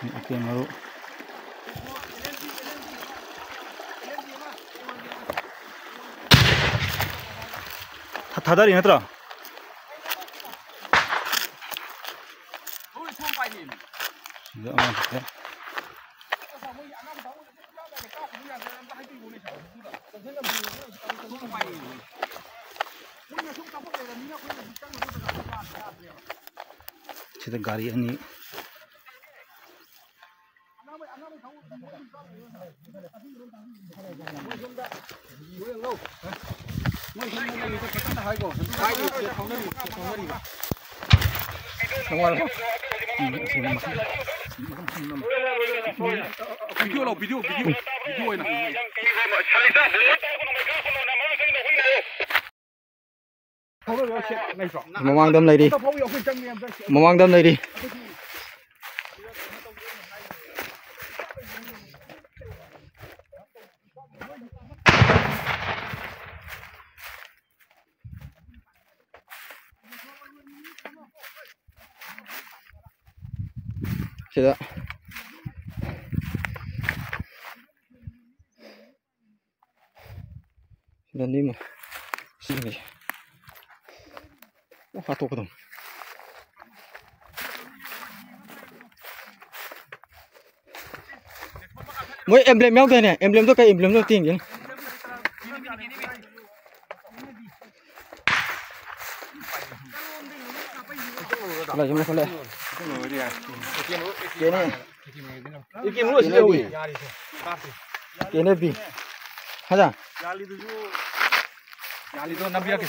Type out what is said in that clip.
Oke, maru. 다다리 얘들아. 이제 아마 돼. 진짜 가리 아니. Video ini. Mamang lady. Mamang lady. Sudah. Sudah 5. Sini. Oh, satu ketemu. Mỗi emblem nhau thôi nè, emblem tôi cái emblem tôi tiền vậy. Lại chúng ta không lẽ. Cái này. Cái này là gì? Cái này gì? Hả? Yali tu 90 ke